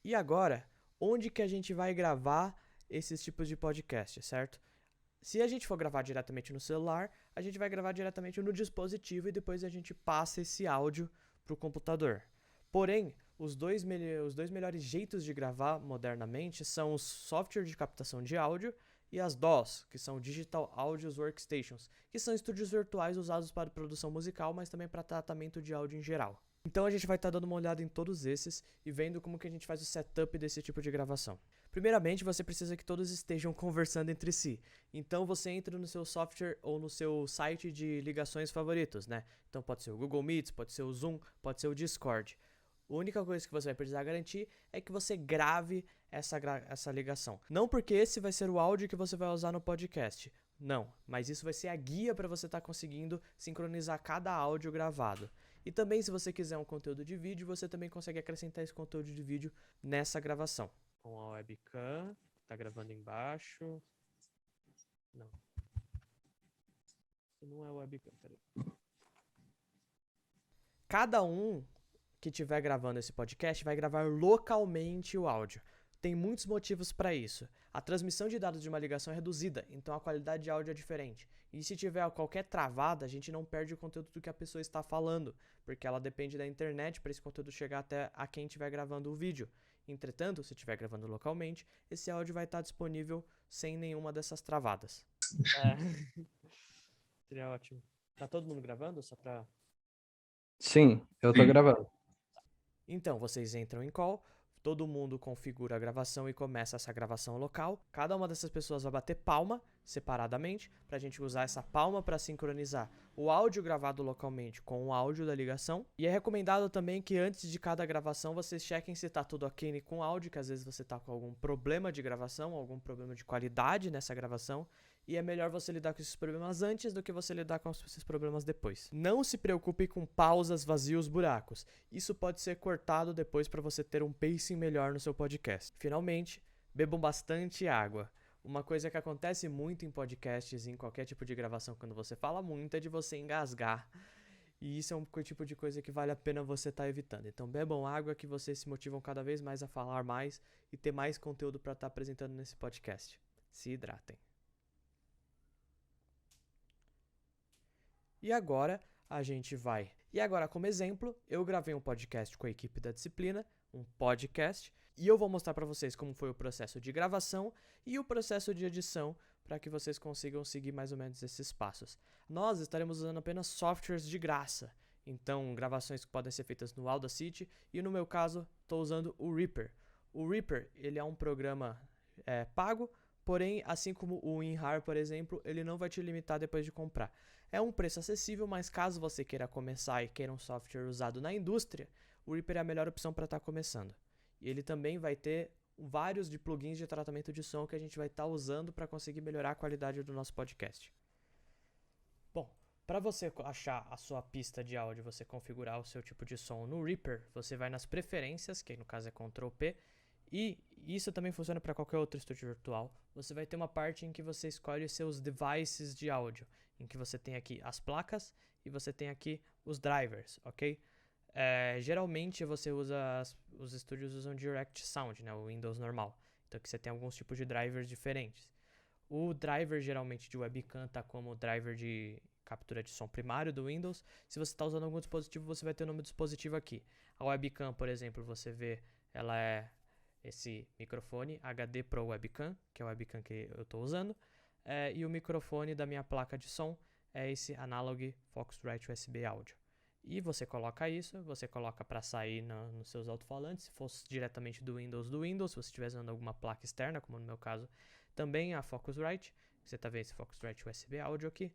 E agora, onde que a gente vai gravar esses tipos de podcast, certo? Se a gente for gravar diretamente no celular, a gente vai gravar diretamente no dispositivo e depois a gente passa esse áudio para o computador. Porém, os dois melhores jeitos de gravar modernamente são os softwares de captação de áudio e as DAWs, que são Digital Audio Workstations, que são estúdios virtuais usados para produção musical, mas também para tratamento de áudio em geral. Então a gente vai estar dando uma olhada em todos esses e vendo como que a gente faz o setup desse tipo de gravação. Primeiramente, você precisa que todos estejam conversando entre si. Então você entra no seu software ou no seu site de ligações favoritos, né? Então pode ser o Google Meet, pode ser o Zoom, pode ser o Discord. A única coisa que você vai precisar garantir é que você grave essa ligação. Não porque esse vai ser o áudio que você vai usar no podcast. Não, mas isso vai ser a guia para você estar conseguindo sincronizar cada áudio gravado. E também, se você quiser um conteúdo de vídeo, você também consegue acrescentar esse conteúdo de vídeo nessa gravação. Com a webcam, tá gravando embaixo. Não. Isso não é webcam, peraí. Cada um que estiver gravando esse podcast vai gravar localmente o áudio. Tem muitos motivos para isso. A transmissão de dados de uma ligação é reduzida, então a qualidade de áudio é diferente. E se tiver qualquer travada, a gente não perde o conteúdo do que a pessoa está falando, porque ela depende da internet para esse conteúdo chegar até a quem estiver gravando o vídeo. Entretanto, se estiver gravando localmente, esse áudio vai estar disponível sem nenhuma dessas travadas. É. Seria ótimo. Tá todo mundo gravando? Só pra. Sim, eu tô gravando. Então, vocês entram em call, todo mundo configura a gravação e começa essa gravação local. Cada uma dessas pessoas vai bater palma separadamente, para a gente usar essa palma para sincronizar o áudio gravado localmente com o áudio da ligação. E é recomendado também que antes de cada gravação vocês chequem se está tudo ok com o áudio, que às vezes você está com algum problema de gravação, algum problema de qualidade nessa gravação. E é melhor você lidar com esses problemas antes do que você lidar com esses problemas depois. Não se preocupe com pausas, vazios, buracos. Isso pode ser cortado depois para você ter um pacing melhor no seu podcast. Finalmente, bebam bastante água. Uma coisa que acontece muito em podcasts, em qualquer tipo de gravação, quando você fala muito, é de você engasgar. E isso é um tipo de coisa que vale a pena você estar evitando. Então bebam água que vocês se motivam cada vez mais a falar mais e ter mais conteúdo para estar apresentando nesse podcast. Se hidratem. E agora a gente vai. E agora, como exemplo, eu gravei um podcast com a equipe da disciplina, um podcast, e eu vou mostrar para vocês como foi o processo de gravação e o processo de edição para que vocês consigam seguir mais ou menos esses passos. Nós estaremos usando apenas softwares de graça, então gravações que podem ser feitas no Audacity e no meu caso estou usando o Reaper. O Reaper ele é um programa pago, porém assim como o WinRAR, por exemplo, ele não vai te limitar depois de comprar. É um preço acessível, mas caso você queira começar e queira um software usado na indústria, o Reaper é a melhor opção para estar começando. E ele também vai ter vários de plugins de tratamento de som que a gente vai estar usando para conseguir melhorar a qualidade do nosso podcast. Bom, para você achar a sua pista de áudio, você configurar o seu tipo de som no Reaper, você vai nas preferências, que no caso é Ctrl P, e isso também funciona para qualquer outro estúdio virtual. Você vai ter uma parte em que você escolhe os seus devices de áudio, em que você tem aqui as placas e você tem aqui os drivers, ok? Geralmente você usa, os estúdios usam Direct Sound, né, o Windows normal. Então aqui você tem alguns tipos de drivers diferentes. O driver geralmente de webcam tá como driver de captura de som primário do Windows. Se você está usando algum dispositivo, você vai ter o nome do dispositivo aqui. A webcam, por exemplo, você vê, ela é esse microfone HD Pro Webcam, que é o webcam que eu estou usando. E o microfone da minha placa de som é esse Analog Focusrite USB Audio. E você coloca isso, você coloca para sair nos seus alto-falantes, se fosse diretamente do Windows, se você estiver usando alguma placa externa, como no meu caso, também a Focusrite, você está vendo esse Focusrite USB Audio aqui,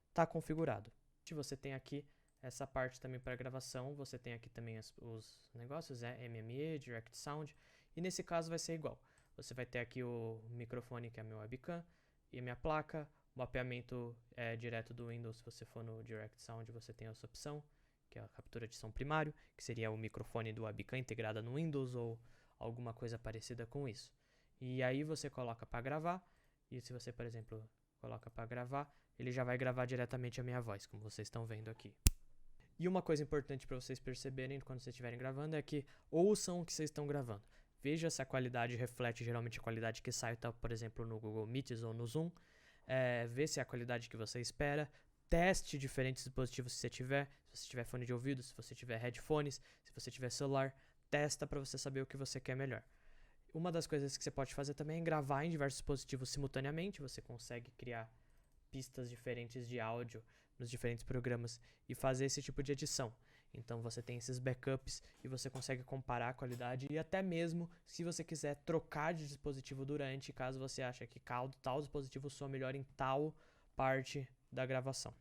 está configurado. Você tem aqui essa parte também para gravação, você tem aqui também os negócios, MME, Direct Sound, e nesse caso vai ser igual. Você vai ter aqui o microfone, que é a minha webcam, e a minha placa, o mapeamento direto do Windows, se você for no Direct Sound, você tem essa opção, que é a captura de som primário, que seria o microfone do webcam integrada no Windows ou alguma coisa parecida com isso. E aí você coloca para gravar, e se você, por exemplo, coloca para gravar, ele já vai gravar diretamente a minha voz, como vocês estão vendo aqui. E uma coisa importante para vocês perceberem quando vocês estiverem gravando é que ouçam o que vocês estão gravando. veja se a qualidade reflete geralmente a qualidade que sai, tá, por exemplo, no Google Meets ou no Zoom. Vê se é a qualidade que você espera. Teste diferentes dispositivos se você tiver fone de ouvido, se você tiver headphones, se você tiver celular. Testa para você saber o que você quer melhor. Uma das coisas que você pode fazer também é gravar em diversos dispositivos simultaneamente. Você consegue criar pistas diferentes de áudio nos diferentes programas e fazer esse tipo de edição. Então você tem esses backups e você consegue comparar a qualidade e até mesmo se você quiser trocar de dispositivo durante, caso você ache que tal dispositivo soa melhor em tal parte da gravação.